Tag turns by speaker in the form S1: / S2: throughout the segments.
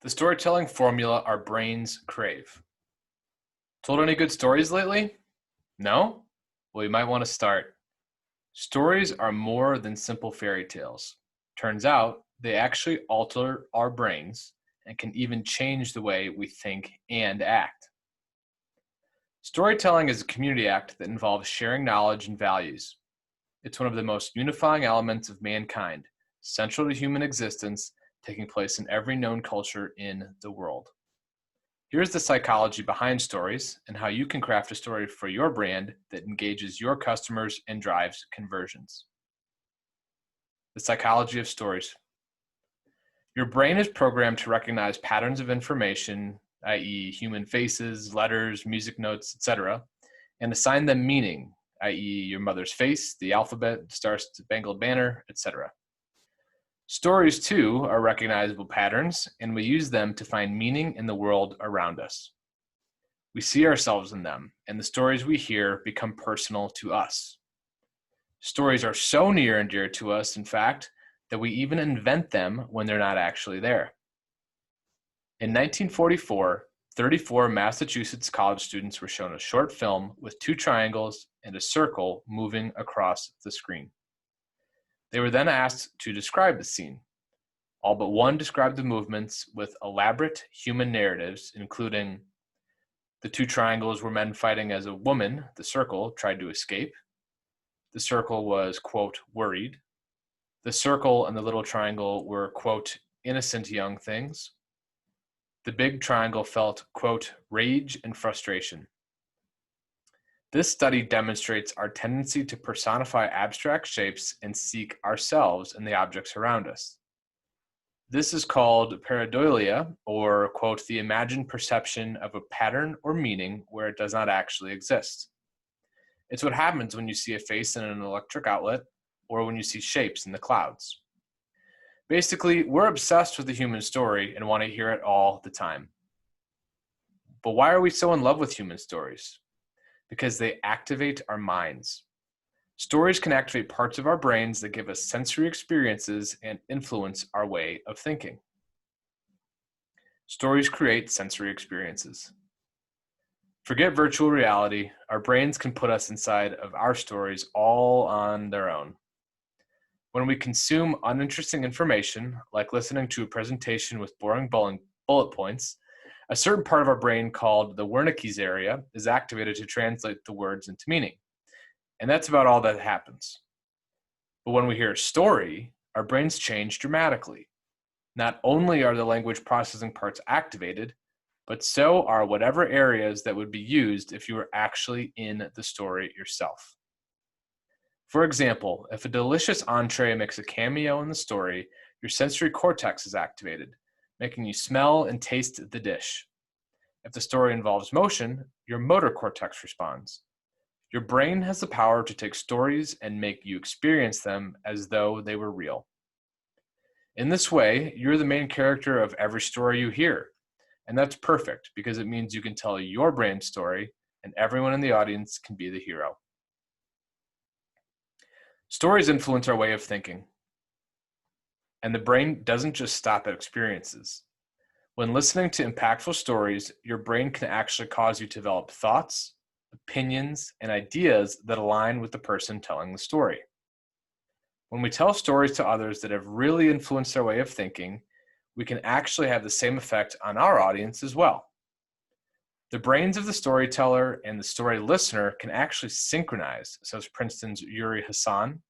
S1: The storytelling formula our brains crave. Told any good stories lately? No? Well, you might want to start. Stories are more than simple fairy tales. Turns out, they actually alter our brains and can even change the way we think and act. Storytelling is a community act that involves sharing knowledge and values. It's one of the most unifying elements of mankind, central to human existence, taking place in every known culture in the world. Here's the psychology behind stories and how you can craft a story for your brand that engages your customers and drives conversions. The psychology of stories. Your brain is programmed to recognize patterns of information, i.e., human faces, letters, music notes, etc., and assign them meaning, i.e., your mother's face, the alphabet, Star Spangled Banner, etc. Stories, too, are recognizable patterns, and we use them to find meaning in the world around us. We see ourselves in them, and the stories we hear become personal to us. Stories are so near and dear to us, in fact, that we even invent them when they're not actually there. In 1944, 34 Massachusetts college students were shown a short film with two triangles and a circle moving across the screen. They were then asked to describe the scene. All but one described the movements with elaborate human narratives, including the two triangles were men fighting as a woman, the circle, tried to escape. The circle was, quote, worried. The circle and the little triangle were, quote, innocent young things. The big triangle felt, quote, rage and frustration. This study demonstrates our tendency to personify abstract shapes and seek ourselves in the objects around us. This is called pareidolia, or, quote, the imagined perception of a pattern or meaning where it does not actually exist. It's what happens when you see a face in an electric outlet or when you see shapes in the clouds. Basically, we're obsessed with the human story and want to hear it all the time. But why are we so in love with human stories? Because they activate our minds. Stories can activate parts of our brains that give us sensory experiences and influence our way of thinking. Stories create sensory experiences. Forget virtual reality. Our brains can put us inside of our stories all on their own. When we consume uninteresting information, like listening to a presentation with boring bullet points, a certain part of our brain called the Wernicke's area is activated to translate the words into meaning. And that's about all that happens. But when we hear a story, our brains change dramatically. Not only are the language processing parts activated, but so are whatever areas that would be used if you were actually in the story yourself. For example, if a delicious entree makes a cameo in the story, your sensory cortex is activated, making you smell and taste the dish. If the story involves motion, your motor cortex responds. Your brain has the power to take stories and make you experience them as though they were real. In this way, you're the main character of every story you hear. And that's perfect because it means you can tell your brand story and everyone in the audience can be the hero. Stories influence our way of thinking. And the brain doesn't just stop at experiences. When listening to impactful stories, your brain can actually cause you to develop thoughts, opinions, and ideas that align with the person telling the story. When we tell stories to others that have really influenced our way of thinking, we can actually have the same effect on our audience as well. The brains of the storyteller and the story listener can actually synchronize, says Princeton's Yuri Hassan.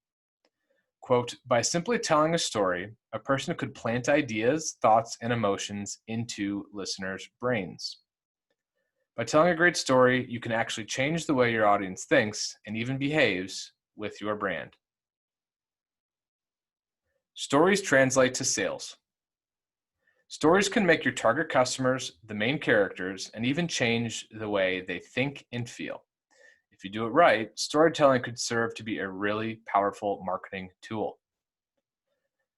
S1: Quote, by simply telling a story, a person could plant ideas, thoughts, and emotions into listeners' brains. By telling a great story, you can actually change the way your audience thinks and even behaves with your brand. Stories translate to sales. Stories can make your target customers the main characters and even change the way they think and feel. If you do it right, storytelling could serve to be a really powerful marketing tool.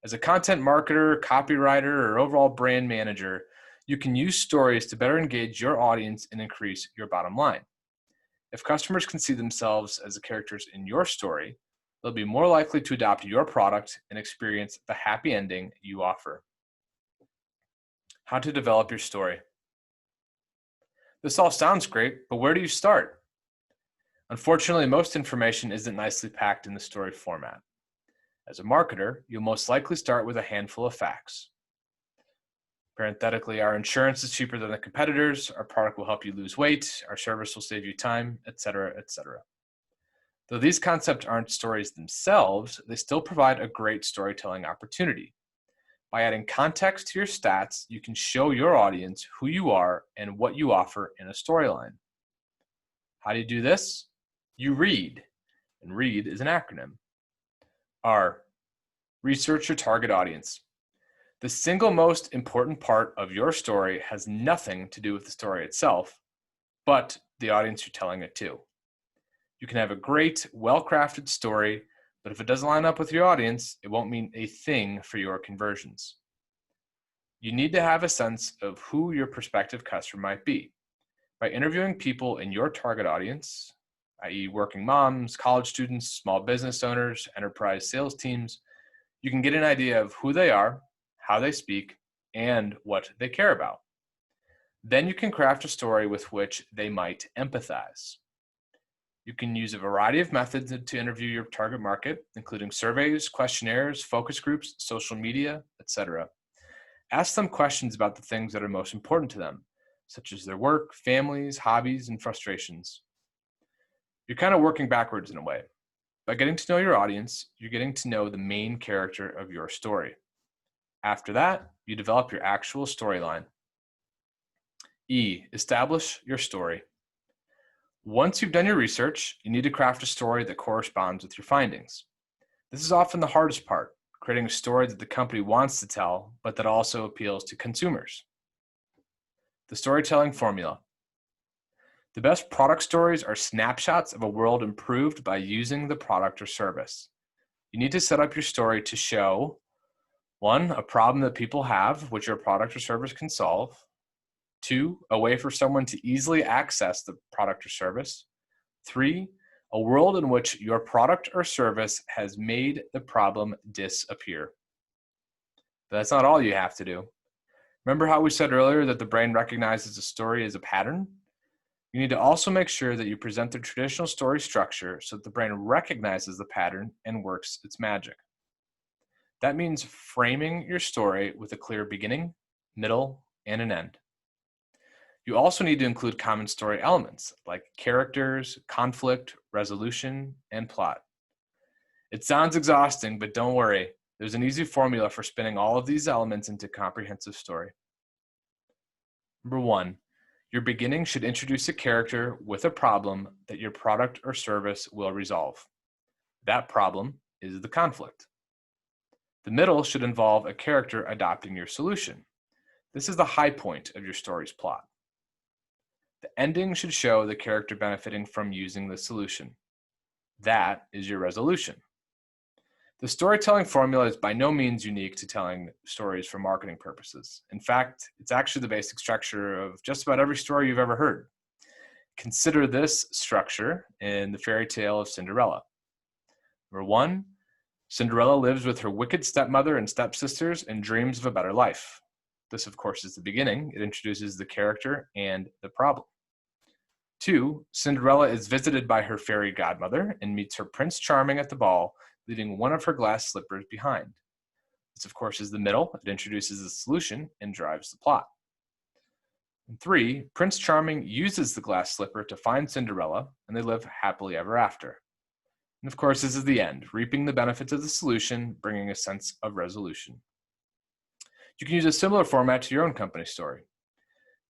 S1: As a content marketer, copywriter, or overall brand manager, you can use stories to better engage your audience and increase your bottom line. If customers can see themselves as the characters in your story, they'll be more likely to adopt your product and experience the happy ending you offer. How to develop your story. This all sounds great, but where do you start? Unfortunately, most information isn't nicely packed in the story format. As a marketer, you'll most likely start with a handful of facts. Parenthetically, our insurance is cheaper than the competitors, our product will help you lose weight, our service will save you time, etc., etc. Though these concepts aren't stories themselves, they still provide a great storytelling opportunity. By adding context to your stats, you can show your audience who you are and what you offer in a storyline. How do you do this? You read, and READ is an acronym. R, research your target audience. The single most important part of your story has nothing to do with the story itself, but the audience you're telling it to. You can have a great, well-crafted story, but if it doesn't line up with your audience, it won't mean a thing for your conversions. You need to have a sense of who your prospective customer might be. By interviewing people in your target audience, i.e. working moms, college students, small business owners, enterprise sales teams, you can get an idea of who they are, how they speak, and what they care about. Then you can craft a story with which they might empathize. You can use a variety of methods to interview your target market, including surveys, questionnaires, focus groups, social media, etc. Ask them questions about the things that are most important to them, such as their work, families, hobbies, and frustrations. You're kind of working backwards in a way. By getting to know your audience, you're getting to know the main character of your story. After that, you develop your actual storyline. E, establish your story. Once you've done your research, you need to craft a story that corresponds with your findings. This is often the hardest part, creating a story that the company wants to tell, but that also appeals to consumers. The storytelling formula. The best product stories are snapshots of a world improved by using the product or service. You need to set up your story to show, 1, a problem that people have, which your product or service can solve. 2, a way for someone to easily access the product or service. 3, a world in which your product or service has made the problem disappear. But that's not all you have to do. Remember how we said earlier that the brain recognizes a story as a pattern? You need to also make sure that you present the traditional story structure so that the brain recognizes the pattern and works its magic. That means framing your story with a clear beginning, middle, and an end. You also need to include common story elements like characters, conflict, resolution, and plot. It sounds exhausting, but don't worry. There's an easy formula for spinning all of these elements into a comprehensive story. Number 1, your beginning should introduce a character with a problem that your product or service will resolve. That problem is the conflict. The middle should involve a character adopting your solution. This is the high point of your story's plot. The ending should show the character benefiting from using the solution. That is your resolution. The storytelling formula is by no means unique to telling stories for marketing purposes. In fact, it's actually the basic structure of just about every story you've ever heard. Consider this structure in the fairy tale of Cinderella. Number 1, Cinderella lives with her wicked stepmother and stepsisters and dreams of a better life. This, of course, is the beginning. It introduces the character and the problem. 2, Cinderella is visited by her fairy godmother and meets her Prince Charming at the ball, leaving one of her glass slippers behind. This, of course, is the middle. It introduces the solution and drives the plot. And 3, Prince Charming uses the glass slipper to find Cinderella, and they live happily ever after. And of course, this is the end, reaping the benefits of the solution, bringing a sense of resolution. You can use a similar format to your own company story.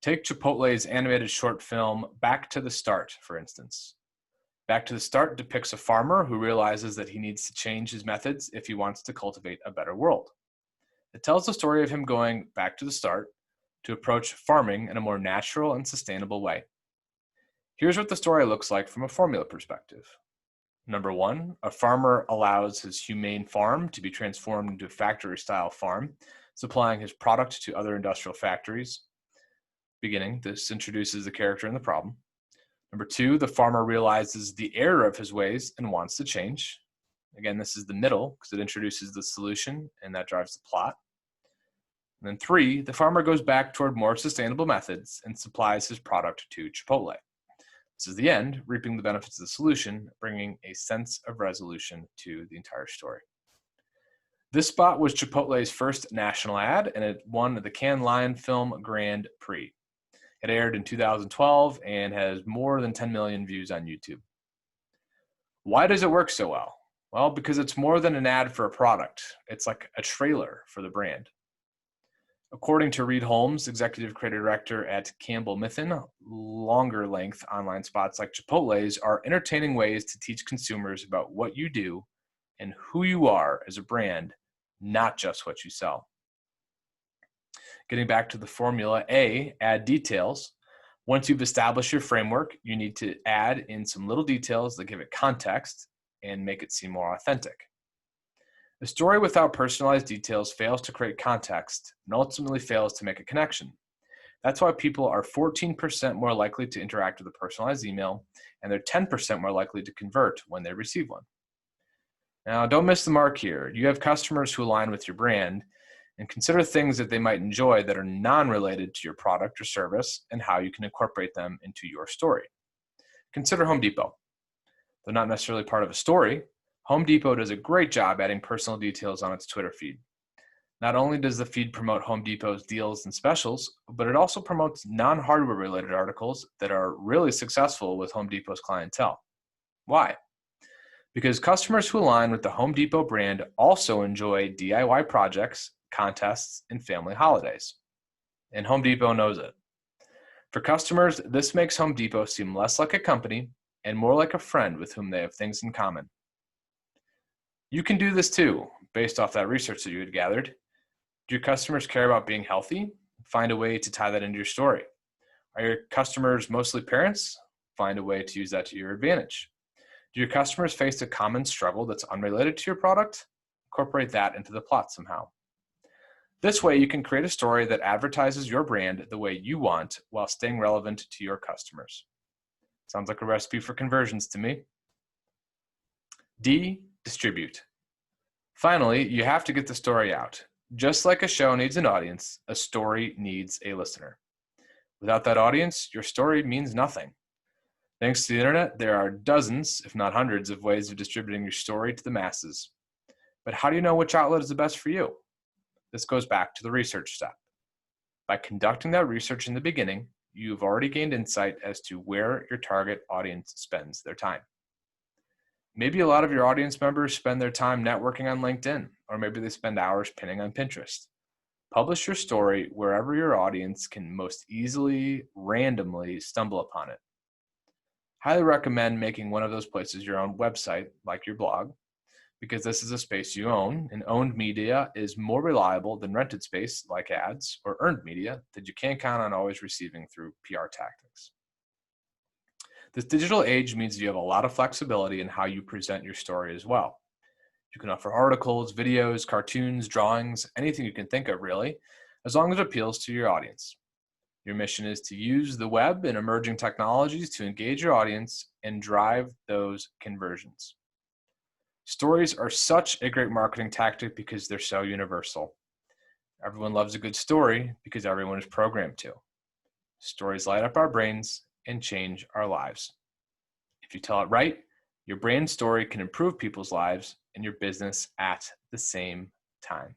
S1: Take Chipotle's animated short film, Back to the Start, for instance. Back to the Start depicts a farmer who realizes that he needs to change his methods if he wants to cultivate a better world. It tells the story of him going back to the start to approach farming in a more natural and sustainable way. Here's what the story looks like from a formula perspective. Number 1, a farmer allows his humane farm to be transformed into a factory-style farm, supplying his product to other industrial factories. Beginning, this introduces the character and the problem. Number 2, the farmer realizes the error of his ways and wants to change. Again, this is the middle because it introduces the solution and that drives the plot. And then 3, the farmer goes back toward more sustainable methods and supplies his product to Chipotle. This is the end, reaping the benefits of the solution, bringing a sense of resolution to the entire story. This spot was Chipotle's first national ad, and it won the Cannes Lion Film Grand Prix. It aired in 2012 and has more than 10 million views on YouTube. Why does it work so well? Well, because it's more than an ad for a product. It's like a trailer for the brand. According to Reed Holmes, executive creative director at Campbell Mithun, longer length online spots like Chipotle's are entertaining ways to teach consumers about what you do and who you are as a brand, not just what you sell. Getting back to the formula A, add details. Once you've established your framework, you need to add in some little details that give it context and make it seem more authentic. A story without personalized details fails to create context and ultimately fails to make a connection. That's why people are 14% more likely to interact with a personalized email, and they're 10% more likely to convert when they receive one. Now, don't miss the mark here. You have customers who align with your brand, and consider things that they might enjoy that are non-related to your product or service and how you can incorporate them into your story. Consider Home Depot. Though not necessarily part of a story, Home Depot does a great job adding personal details on its Twitter feed. Not only does the feed promote Home Depot's deals and specials, but it also promotes non-hardware related articles that are really successful with Home Depot's clientele. Why? Because customers who align with the Home Depot brand also enjoy DIY projects, contests, and family holidays. And Home Depot knows it. For customers, this makes Home Depot seem less like a company and more like a friend with whom they have things in common. You can do this too, based off that research that you had gathered. Do your customers care about being healthy? Find a way to tie that into your story. Are your customers mostly parents? Find a way to use that to your advantage. Do your customers face a common struggle that's unrelated to your product? Incorporate that into the plot somehow. This way, you can create a story that advertises your brand the way you want while staying relevant to your customers. Sounds like a recipe for conversions to me. D, distribute. Finally, you have to get the story out. Just like a show needs an audience, a story needs a listener. Without that audience, your story means nothing. Thanks to the internet, there are dozens, if not hundreds, of ways of distributing your story to the masses. But how do you know which outlet is the best for you? This goes back to the research step. By conducting that research in the beginning, you've already gained insight as to where your target audience spends their time. Maybe a lot of your audience members spend their time networking on LinkedIn, or maybe they spend hours pinning on Pinterest. Publish your story wherever your audience can most easily, randomly stumble upon it. Highly recommend making one of those places your own website, like your blog, because this is a space you own, and owned media is more reliable than rented space, like ads, or earned media that you can't count on always receiving through PR tactics. This digital age means you have a lot of flexibility in how you present your story as well. You can offer articles, videos, cartoons, drawings, anything you can think of really, as long as it appeals to your audience. Your mission is to use the web and emerging technologies to engage your audience and drive those conversions. Stories are such a great marketing tactic because they're so universal. Everyone loves a good story because everyone is programmed to. Stories light up our brains and change our lives. If you tell it right, your brand story can improve people's lives and your business at the same time.